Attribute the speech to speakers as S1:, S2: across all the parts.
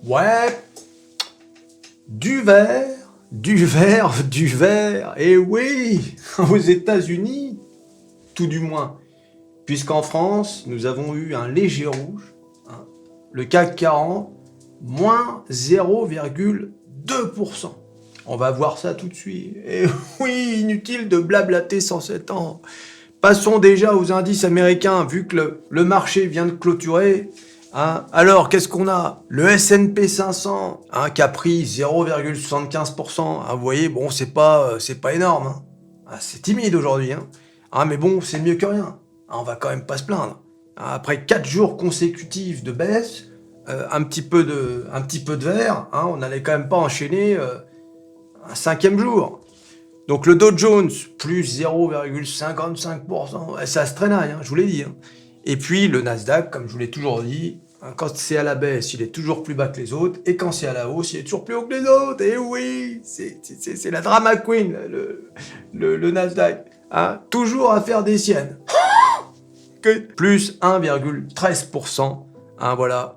S1: Ouais, du verre, et oui, aux États-Unis, tout du moins, puisqu'en France, nous avons eu un léger rouge, hein, le CAC 40, moins 0,2%. On va voir ça tout de suite. Et oui, inutile de blablater 107 ans. Passons déjà aux indices américains, vu que le marché vient de clôturer. Hein. Alors, qu'est-ce qu'on a? Le S&P 500, hein, qui a pris 0,75%. Hein, vous voyez, bon, c'est pas énorme. Hein. Ah, c'est timide aujourd'hui. Hein. Ah, mais bon, c'est mieux que rien. Ah, on va quand même pas se plaindre. Ah, après 4 jours consécutifs de baisse, un petit peu de vert, hein, on n'allait quand même pas enchaîner un 5e jour. Donc le Dow Jones, plus 0,55%, ça se traînaille, hein, je vous l'ai dit. Hein. Et puis le Nasdaq, comme je vous l'ai toujours dit, hein, quand c'est à la baisse, il est toujours plus bas que les autres, et quand c'est à la hausse, il est toujours plus haut que les autres. Et oui, c'est la drama queen, le Nasdaq. Hein, toujours à faire des siennes. Plus 1,13%. Hein, voilà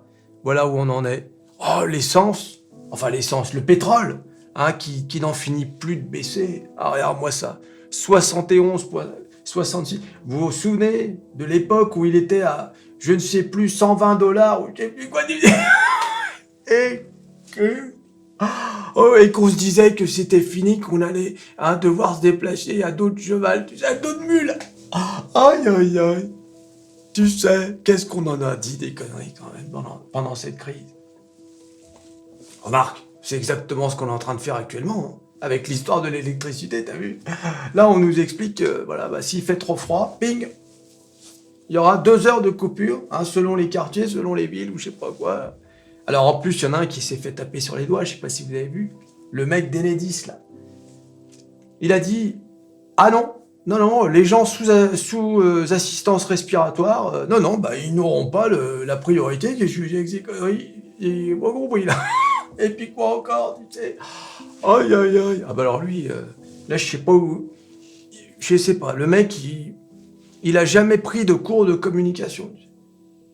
S1: où on en est. Oh, l'essence, le pétrole, hein, qui n'en finit plus de baisser. Ah, regarde-moi ça. 71,66. Vous vous souvenez de l'époque où il était à, je ne sais plus, 120 $, ou je ne sais plus quoi. Et qu'on se disait que c'était fini, qu'on allait devoir se déplacer à d'autres chevals, à d'autres mules. Aïe, aïe, aïe. Tu sais, qu'est-ce qu'on en a dit des conneries quand même pendant cette crise. Remarque, c'est exactement ce qu'on est en train de faire actuellement, hein, avec l'histoire de l'électricité, t'as vu? Là, on nous explique que, voilà, s'il fait trop froid, ping, il y aura 2 heures de coupure, hein, selon les quartiers, selon les villes, ou je sais pas quoi. Alors, en plus, il y en a un qui s'est fait taper sur les doigts, je sais pas si vous avez vu, le mec d'Enedis, là. Il a dit, ah non, les gens sous assistance respiratoire, ils n'auront pas la priorité qui est jugée avec ces conneries. J'ai pas compris, là. Et puis quoi encore, tu sais. Aïe, aïe, aïe. Ah bah alors lui, là, je sais pas où. Je sais pas, le mec, il a jamais pris de cours de communication.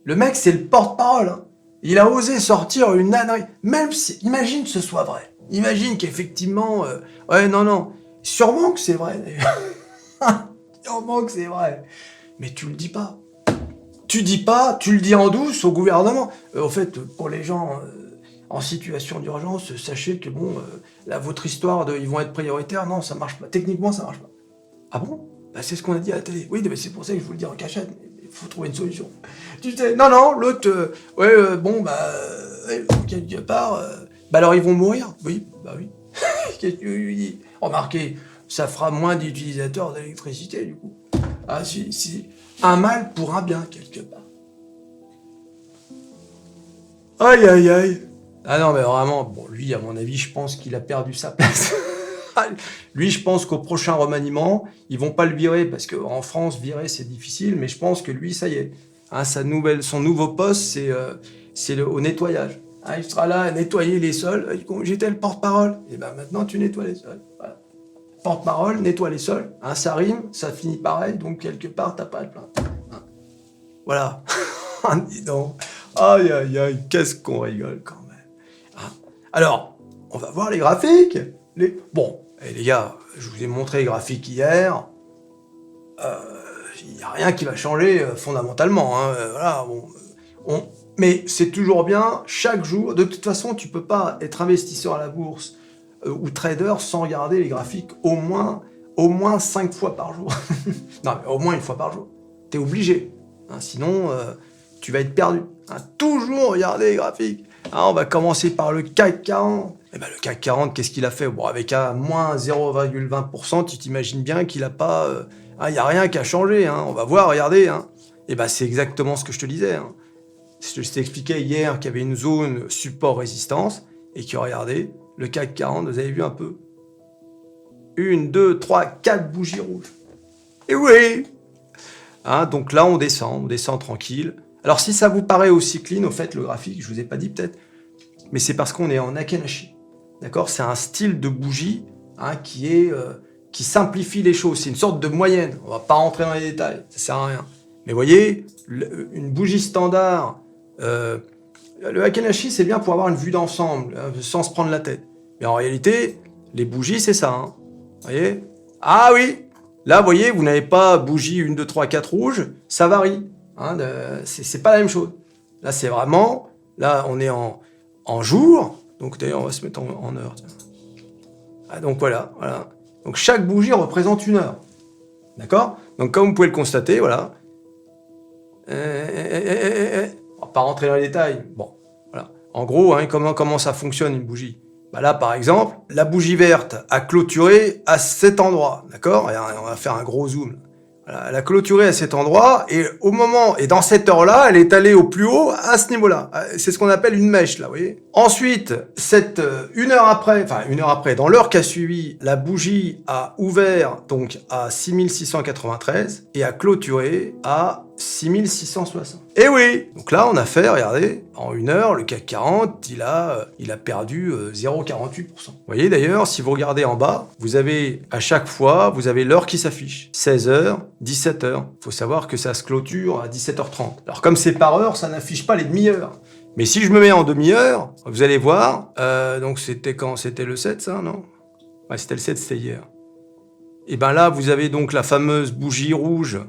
S1: Le mec, c'est le porte-parole. Hein. Il a osé sortir une ânerie. Même si, imagine que ce soit vrai. Imagine qu'effectivement, sûrement que c'est vrai, d'ailleurs. Sûrement que c'est vrai. Mais tu le dis pas. Tu le dis en douce au gouvernement. En fait, pour les gens en situation d'urgence, sachez que votre histoire de ils vont être prioritaires, non, ça marche pas. Techniquement, ça marche pas. Ah bon? Bah, c'est ce qu'on a dit à la télé. Oui, mais c'est pour ça que je vous le dis en cachette. Il faut trouver une solution. Tu sais, l'autre, quelque part, alors ils vont mourir. Oui, bah oui. Qu'est-ce que tu lui dis? Remarquez, ça fera moins d'utilisateurs d'électricité, du coup. Ah, si. Un mal pour un bien, quelque part. Aïe, aïe, aïe. Ah non, mais vraiment, bon, lui, à mon avis, je pense qu'il a perdu sa place. Lui, je pense qu'au prochain remaniement, ils vont pas le virer, parce qu'en France, virer, c'est difficile, mais je pense que lui, ça y est. Hein, son nouveau poste, c'est au nettoyage. Hein, il sera là à nettoyer les sols. J'étais le porte-parole. Et ben maintenant, tu nettoies les sols. Voilà. Porte-parole, nettoie les sols. Hein, ça rime, ça finit pareil, donc quelque part, t'as pas à te plaindre. Hein. Voilà. Dis donc. Aïe, aïe, aïe, qu'est-ce qu'on rigole quand même. Hein. Alors, on va voir les graphiques. Bon, les gars, je vous ai montré les graphiques hier. Il n'y a rien qui va changer fondamentalement. Hein. Voilà, mais c'est toujours bien, chaque jour. De toute façon, tu peux pas être investisseur à la bourse ou trader sans regarder les graphiques au moins 5 fois par jour. Non, mais au moins 1 fois par jour. T'es obligé. Hein, sinon, tu vas être perdu. Hein, toujours regarder les graphiques. Hein, on va commencer par le CAC 40. Le CAC 40, qu'est-ce qu'il a fait? Bon, avec un moins 0,20%, tu t'imagines bien qu'il a pas... il n'y a rien qui a changé. Hein. On va voir, regardez. Hein. C'est exactement ce que je te disais. Hein. Je t'ai expliqué hier qu'il y avait une zone support-résistance et que, regardez, le CAC 40, vous avez vu un peu? 1, 2, 3, 4 bougies rouges. Et oui! Hein, donc là, on descend tranquille. Alors, si ça vous paraît aussi clean, au fait, le graphique, je vous ai pas dit peut-être, mais c'est parce qu'on est en Akenashi. D'accord? C'est un style de bougie qui simplifie les choses. C'est une sorte de moyenne. On va pas rentrer dans les détails, ça sert à rien. Mais voyez, une bougie standard Le Hakenashi, c'est bien pour avoir une vue d'ensemble, sans se prendre la tête. Mais en réalité, les bougies, c'est ça. Hein. Vous voyez? Ah oui! Là, vous voyez, vous n'avez pas bougie 1, 2, 3, 4 rouges, ça varie. Hein, c'est pas la même chose. Là, c'est vraiment... Là, on est en jour. Donc, d'ailleurs, on va se mettre en heure. Ah, donc, voilà. Donc, chaque bougie représente une heure. D'accord? Donc, comme vous pouvez le constater, voilà. On va pas rentrer dans les détails. Bon, voilà. En gros, hein, comment ça fonctionne une bougie? Bah là, par exemple, la bougie verte a clôturé à cet endroit, d'accord? Et on va faire un gros zoom. Voilà, elle a clôturé à cet endroit, et au moment, et dans cette heure-là, elle est allée au plus haut à ce niveau-là. C'est ce qu'on appelle une mèche, là, vous voyez? Ensuite, une heure après, dans l'heure qui a suivi, la bougie a ouvert, donc, à 6693, et a clôturé à 6660. Et oui! Donc là, on a fait, regardez, en une heure, le CAC 40, il a perdu 0,48%. Vous voyez d'ailleurs, si vous regardez en bas, vous avez, à chaque fois, vous avez l'heure qui s'affiche. 16h, 17h. Il faut savoir que ça se clôture à 17h30. Alors comme c'est par heure, ça n'affiche pas les demi-heures. Mais si je me mets en demi-heure, vous allez voir, donc c'était quand? C'était le 7, ça, non? Ouais, c'était le 7, c'était hier. Et ben là, vous avez donc la fameuse bougie rouge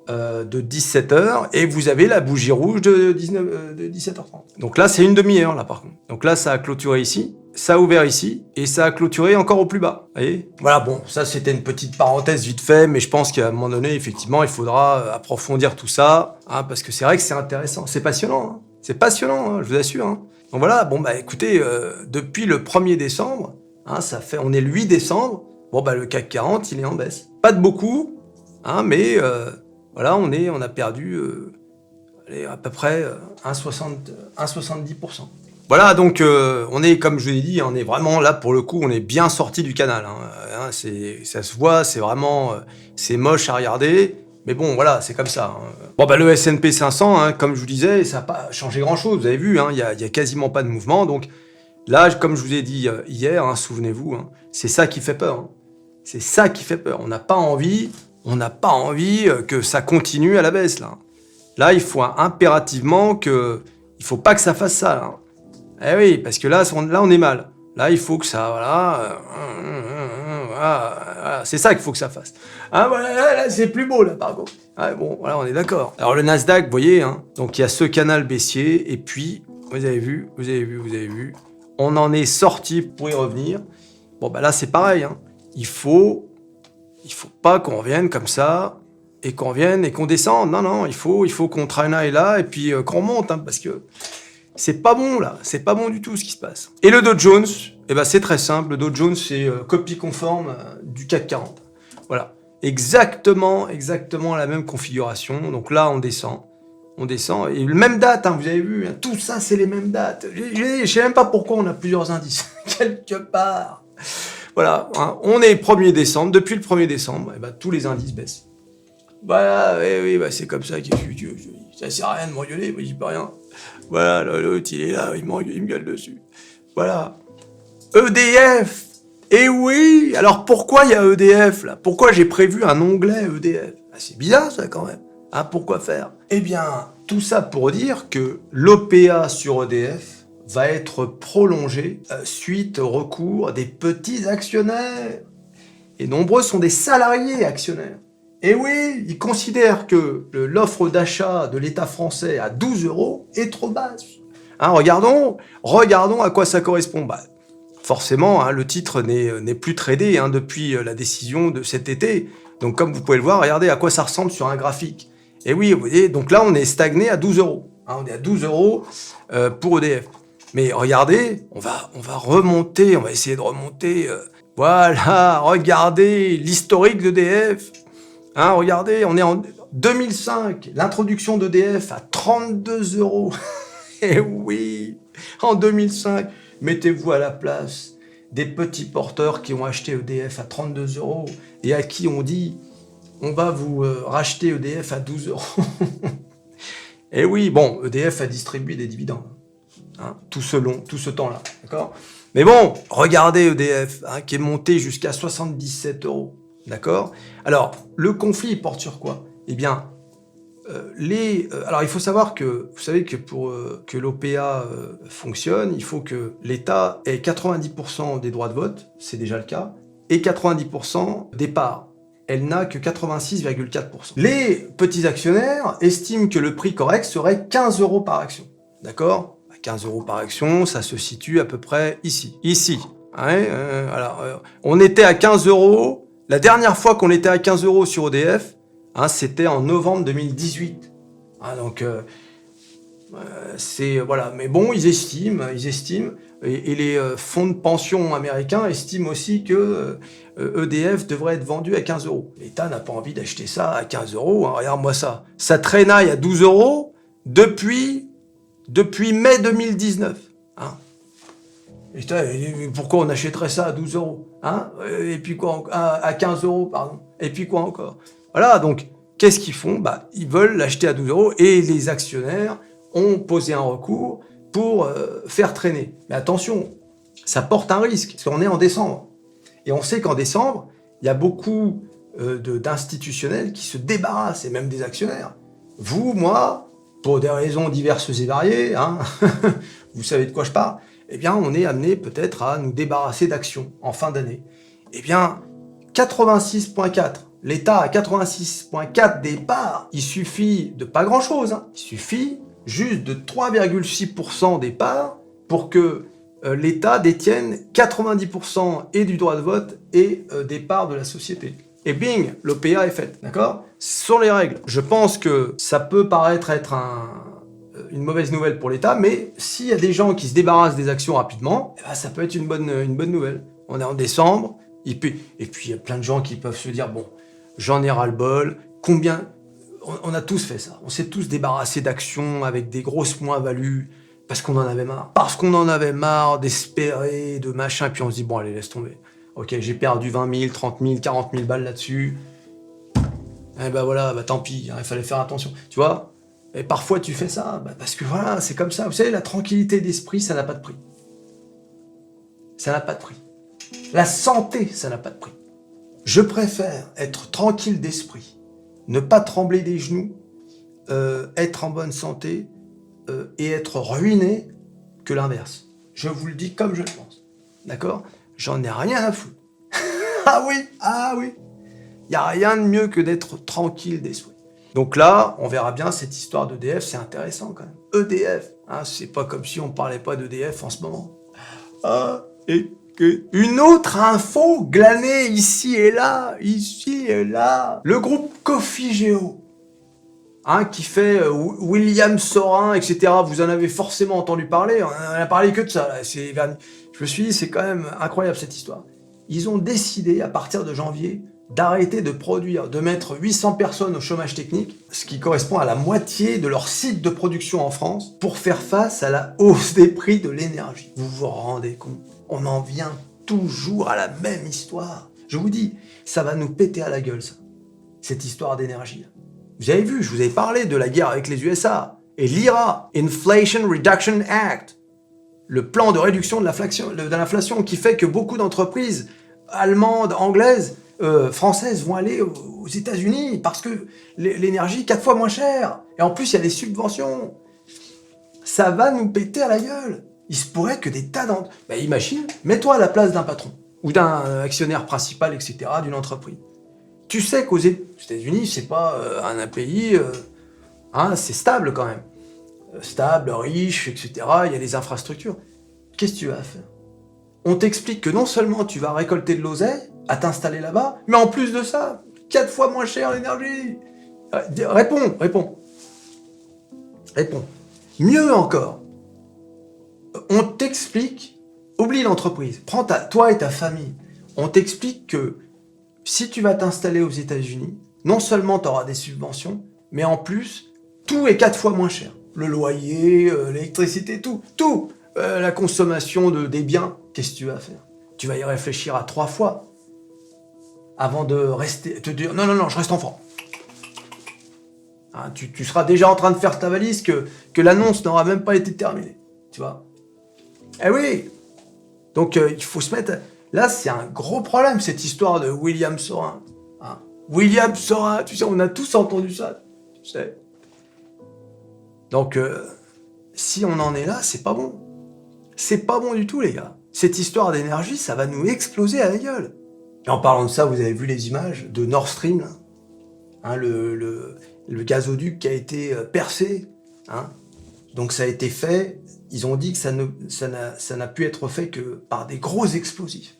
S1: de 17h, et vous avez la bougie rouge de 17h30. Donc là, c'est une demi-heure, là, par contre. Donc là, ça a clôturé ici, ça a ouvert ici, et ça a clôturé encore au plus bas. Vous voyez? Voilà, bon, ça, c'était une petite parenthèse vite fait, mais je pense qu'à un moment donné, effectivement, il faudra approfondir tout ça, hein, parce que c'est vrai que c'est intéressant. C'est passionnant, hein. C'est passionnant, hein, je vous assure. Hein. Donc voilà, bon, bah écoutez, depuis le 1er décembre, hein, on est le 8 décembre, bon, bah le CAC 40, il est en baisse. Pas de beaucoup, hein, mais... voilà, on a perdu à peu près 1,70%. Voilà, donc on est, comme je vous l'ai dit, on est vraiment là, pour le coup, on est bien sorti du canal. Hein, ça se voit, c'est vraiment... c'est moche à regarder, mais bon, voilà, c'est comme ça. Hein. Bon, bah le S&P 500, hein, comme je vous disais, ça n'a pas changé grand-chose. Vous avez vu, hein, y a quasiment pas de mouvement. Donc là, comme je vous ai dit hier, hein, souvenez-vous, hein, c'est ça qui fait peur. Hein. C'est ça qui fait peur. On n'a pas envie que ça continue à la baisse, là. Là, il faut impérativement il faut pas que ça fasse ça, là. Eh oui, parce que là, on est mal. Là, il faut que ça, voilà, c'est ça qu'il faut que ça fasse. Ah, voilà, là, c'est plus beau, là, par contre. Ah, bon, voilà, on est d'accord. Alors, le Nasdaq, vous voyez, hein, donc il y a ce canal baissier, et puis, vous avez vu, on en est sorti pour y revenir. Bon, bah là, c'est pareil, hein. Il faut pas qu'on revienne comme ça, et qu'on descende. Non, il faut qu'on traînaille là, et puis qu'on monte, hein, parce que c'est pas bon, là. C'est pas bon du tout, ce qui se passe. Et le Dow Jones, eh ben, c'est très simple. Le Dow Jones, c'est copie conforme du CAC 40. Voilà. Exactement la même configuration. Donc là, on descend. Et même date, hein, vous avez vu, hein, tout ça, c'est les mêmes dates. Je sais même pas pourquoi on a plusieurs indices. Quelque part. Voilà, hein, on est 1er décembre, depuis le 1er décembre, et ben, tous les indices baissent. Voilà, oui, bah, c'est comme ça ça sert à rien de m'engueuler, moi j'y peux rien. Voilà, l'autre il est là, il me gueule dessus. Voilà. EDF. Et oui, alors pourquoi il y a EDF là? Pourquoi j'ai prévu un onglet EDF? Ah, c'est bizarre ça quand même. Hein, pourquoi faire? Eh bien, tout ça pour dire que l'OPA sur EDF va être prolongé suite au recours des petits actionnaires. Et nombreux sont des salariés actionnaires. Et oui, ils considèrent que l'offre d'achat de l'État français à 12 € est trop basse. Hein, regardons à quoi ça correspond. Bah, forcément, hein, le titre n'est plus tradé hein, depuis la décision de cet été. Donc comme vous pouvez le voir, regardez à quoi ça ressemble sur un graphique. Et oui, vous voyez, donc là on est stagné à 12 €. Hein, on est à 12 € pour EDF. Mais regardez, on va remonter, on va essayer de remonter. Voilà, regardez l'historique d'EDF. Hein, regardez, on est en 2005, l'introduction d'EDF à 32 €. Et oui, en 2005, mettez-vous à la place des petits porteurs qui ont acheté EDF à 32 € et à qui on dit on va vous racheter EDF à 12 €. Et oui, bon, EDF a distribué des dividendes. Hein, tout ce temps-là, d'accord? Mais bon, regardez EDF, hein, qui est monté jusqu'à 77 €, d'accord? Alors, le conflit, il porte sur quoi? Eh bien, Alors, il faut savoir que, vous savez que pour que l'OPA fonctionne, il faut que l'État ait 90% des droits de vote, c'est déjà le cas, et 90% des parts. Elle n'a que 86,4%. Les petits actionnaires estiment que le prix correct serait 15 € par action. D'accord ? 15 € par action, ça se situe à peu près ici. Ici. Ouais, on était à 15 €. La dernière fois qu'on était à 15 € sur EDF, c'était en novembre 2018. Donc, c'est... Voilà. Mais bon, ils estiment. Et les fonds de pension américains estiment aussi que EDF devrait être vendu à 15 €. L'État n'a pas envie d'acheter ça à 15 €. Regarde-moi ça. Ça traînaille à 12 € depuis mai 2019. Et pourquoi on achèterait ça à 12 €, Et puis quoi, à 15 €, pardon. Et puis quoi encore? Voilà, donc, qu'est-ce qu'ils font? Ils veulent l'acheter à 12 € et les actionnaires ont posé un recours pour faire traîner. Mais attention, ça porte un risque, parce qu'on est en décembre. Et on sait qu'en décembre, il y a beaucoup d'institutionnels qui se débarrassent, et même des actionnaires. Vous, moi, pour des raisons diverses et variées, vous savez de quoi je parle, eh bien, on est amené peut-être à nous débarrasser d'actions en fin d'année. Eh bien, 86,4, l'État a 86,4 des parts. Il suffit de pas grand-chose, Il suffit juste de 3,6% des parts pour que l'État détienne 90% et du droit de vote et des parts de la société. Et bing, l'OPA est faite, d'accord? Ce sont les règles. Je pense que ça peut paraître être une mauvaise nouvelle pour l'État, mais s'il y a des gens qui se débarrassent des actions rapidement, ça peut être une bonne nouvelle. On est en décembre, et puis il y a plein de gens qui peuvent se dire, bon, j'en ai ras-le-bol, combien... On a tous fait ça, on s'est tous débarrassés d'actions avec des grosses moins-values, parce qu'on en avait marre. Parce qu'on en avait marre d'espérer, de machin, puis on se dit, bon allez, laisse tomber. Ok, j'ai perdu 20 000, 30 000, 40 000 balles là-dessus. Voilà, tant pis, il fallait faire attention. Tu vois? Et parfois tu fais ça, parce que voilà, c'est comme ça. Vous savez, la tranquillité d'esprit, ça n'a pas de prix. Ça n'a pas de prix. La santé, ça n'a pas de prix. Je préfère être tranquille d'esprit, ne pas trembler des genoux, être en bonne santé et être ruiné que l'inverse. Je vous le dis comme je le pense. D'accord? J'en ai rien à foutre. Ah oui. Il n'y a rien de mieux que d'être tranquille d'esprit. Donc là, on verra bien cette histoire d'EDF, c'est intéressant quand même. EDF, c'est pas comme si on parlait pas d'EDF en ce moment. Et une autre info glanée ici et là. Le groupe Cofigeo, qui fait William Sorin, etc. Vous en avez forcément entendu parler. On a parlé que de ça. Là. Je me suis dit, c'est quand même incroyable cette histoire. Ils ont décidé, à partir de janvier, d'arrêter de produire, de mettre 800 personnes au chômage technique, ce qui correspond à la moitié de leur site de production en France, pour faire face à la hausse des prix de l'énergie. Vous vous rendez compte? On en vient toujours à la même histoire. Je vous dis, ça va nous péter à la gueule, ça. Cette histoire d'énergie. Vous avez vu, je vous ai parlé de la guerre avec les USA et l'IRA, Inflation Reduction Act, le plan de réduction de l'inflation qui fait que beaucoup d'entreprises allemandes, anglaises, françaises vont aller aux États-Unis parce que l'énergie est 4 fois moins chère. Et en plus, il y a des subventions. Ça va nous péter à la gueule. Il se pourrait que des tas d'entreprises... imagine, mets-toi à la place d'un patron ou d'un actionnaire principal, etc., d'une entreprise. Tu sais qu'aux États-Unis, c'est pas un pays... c'est stable quand même. Stable, riche, etc. Il y a des infrastructures. Qu'est-ce que tu vas faire? On t'explique que non seulement tu vas récolter de l'oseille à t'installer là-bas, mais en plus de ça, 4 fois moins cher l'énergie. Réponds. Mieux encore, on t'explique, oublie l'entreprise, prends toi et ta famille, on t'explique que si tu vas t'installer aux États-Unis, non seulement tu auras des subventions, mais en plus, tout est 4 fois moins cher. Le loyer, l'électricité, tout. La consommation des biens, qu'est-ce que tu vas faire? Tu vas y réfléchir à 3 fois avant de te dire non, je reste en France. Tu seras déjà en train de faire ta valise que l'annonce n'aura même pas été terminée. Tu vois? Eh oui. Donc il faut se mettre... Là, c'est un gros problème, cette histoire de William Sorin. William Sorin, tu sais, on a tous entendu ça. Tu sais. Donc, si on en est là, c'est pas bon. C'est pas bon du tout, les gars. Cette histoire d'énergie, ça va nous exploser à la gueule. Et en parlant de ça, vous avez vu les images de Nord Stream, là, hein, le gazoduc qui a été percé. Hein. Donc ça a été fait, ils ont dit que ça n'a pu être fait que par des gros explosifs.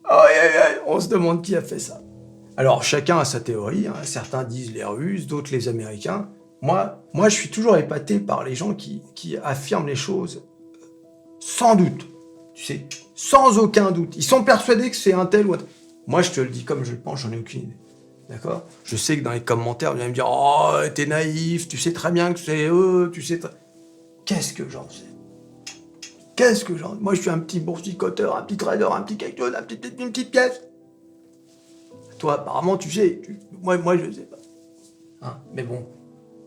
S1: Aïe, aïe, aïe, on se demande qui a fait ça. Alors chacun a sa théorie, hein. Certains disent les Russes, d'autres les Américains. Moi, je suis toujours épaté par les gens qui affirment les choses sans doute, tu sais, sans aucun doute. Ils sont persuadés que c'est un tel ou un tel. Moi, je te le dis comme je le pense, j'en ai aucune idée. D'accord? Je sais que dans les commentaires, vous allez me dire « Oh, t'es naïf, tu sais très bien que c'est eux, tu sais... » Qu'est-ce que j'en sais? Qu'est-ce que j'en sais? Moi, je suis un petit boursicoteur, un petit trader, un petit quelque chose, une petite pièce. Toi, apparemment, tu sais. Moi, je sais pas. Hein? Mais bon,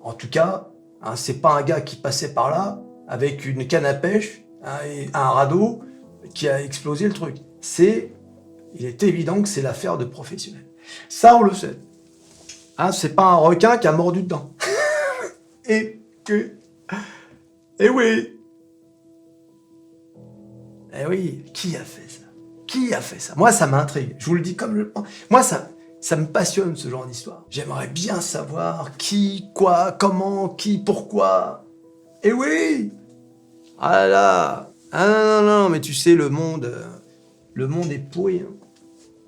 S1: en tout cas, hein, c'est pas un gars qui passait par là avec une canne à pêche, hein, et un radeau qui a explosé le truc. Il est évident que c'est l'affaire de professionnels. Ça, on le sait. Hein, c'est pas un requin qui a mordu dedans. Et oui. Eh oui, qui a fait ça? Qui a fait ça? Moi, ça m'intrigue. Je vous le dis comme je le pense. Moi, ça me passionne, ce genre d'histoire. J'aimerais bien savoir qui, quoi, comment, qui, pourquoi. Eh oui! Ah là! Ah non, non, non, mais tu sais, le monde est pourri. Hein.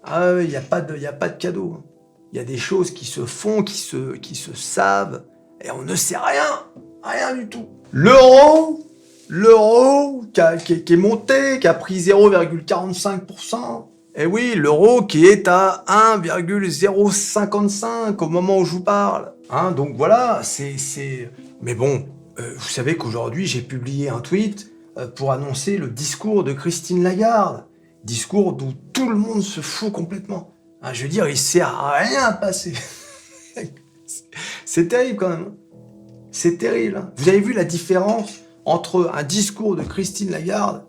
S1: Ah oui, il n'y a pas de cadeau. Hein. Il y a des choses qui se font, qui se savent, et on ne sait rien. Rien du tout. L'euro qui est monté, qui a pris 0,45%. Et oui, l'euro qui est à 1,055 au moment où je vous parle. Hein, donc voilà, Mais bon, vous savez qu'aujourd'hui, j'ai publié un tweet pour annoncer le discours de Christine Lagarde. Discours d'où tout le monde se fout complètement. Hein, je veux dire, il sert à rien passer. C'est terrible quand même. C'est terrible. Hein. Vous avez vu la différence entre un discours de Christine Lagarde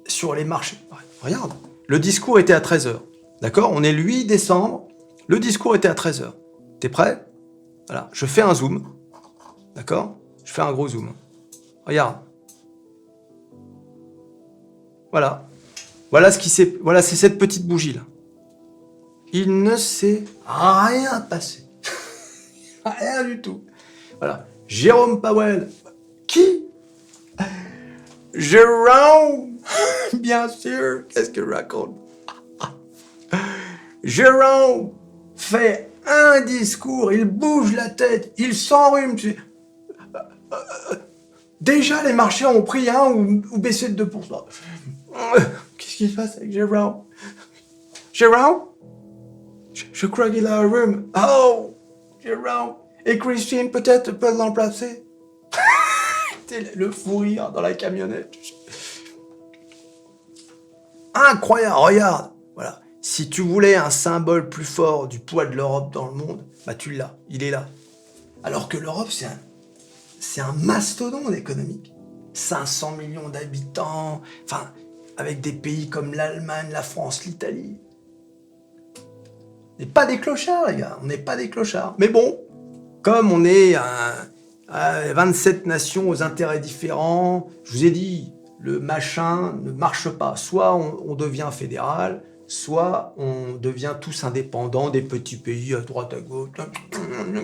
S1: sur les marchés? Regarde. Le discours était à 13h. D'accord? On est le 8 décembre. Le discours était à 13h. T'es prêt? Voilà. Je fais un zoom. D'accord? Je fais un gros zoom. Regarde. Voilà. Voilà c'est cette petite bougie là. Il ne s'est rien passé. Rien du tout. Voilà. Jérôme Powell. Qui? Jérôme. Bien sûr. Qu'est-ce que je raconte? Jérôme fait un discours, il bouge la tête, il s'enrhume. Déjà, les marchés ont pris 1 ou baissé de 2%. Qu'est-ce qui se passe avec Jérôme? Jérôme? Je crois qu'il a un rhume. Oh, Jérôme. Et Christine, peut-être, peut l'emplacer. Le fou rire dans la camionnette. Incroyable, regarde. Voilà. Si tu voulais un symbole plus fort du poids de l'Europe dans le monde, bah tu l'as, il est là. Alors que l'Europe, c'est un mastodonte économique. 500 millions d'habitants, enfin, avec des pays comme l'Allemagne, la France, l'Italie. On n'est pas des clochards, les gars, on n'est pas des clochards. Mais bon, comme on est à 27 nations aux intérêts différents, je vous ai dit, le machin ne marche pas. Soit on devient fédéral, soit on devient tous indépendants, des petits pays à droite, à gauche,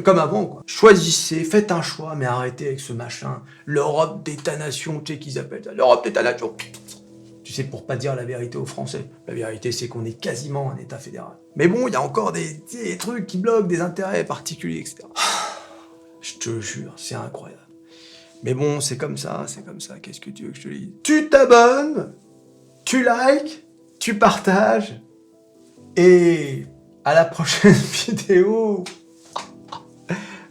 S1: comme avant, quoi. Choisissez, faites un choix, mais arrêtez avec ce machin. L'Europe d'État-nation, tu sais qu'ils appellent ça. L'Europe d'État-nation. Tu sais, pour pas dire la vérité aux Français. La vérité, c'est qu'on est quasiment un État fédéral. Mais bon, il y a encore des trucs qui bloquent, des intérêts particuliers, etc. Je te jure, c'est incroyable. Mais bon, c'est comme ça, qu'est-ce que tu veux que je te dise? Tu t'abonnes, tu likes, tu partages, et à la prochaine vidéo.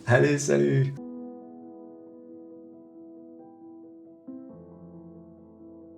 S1: Allez, salut.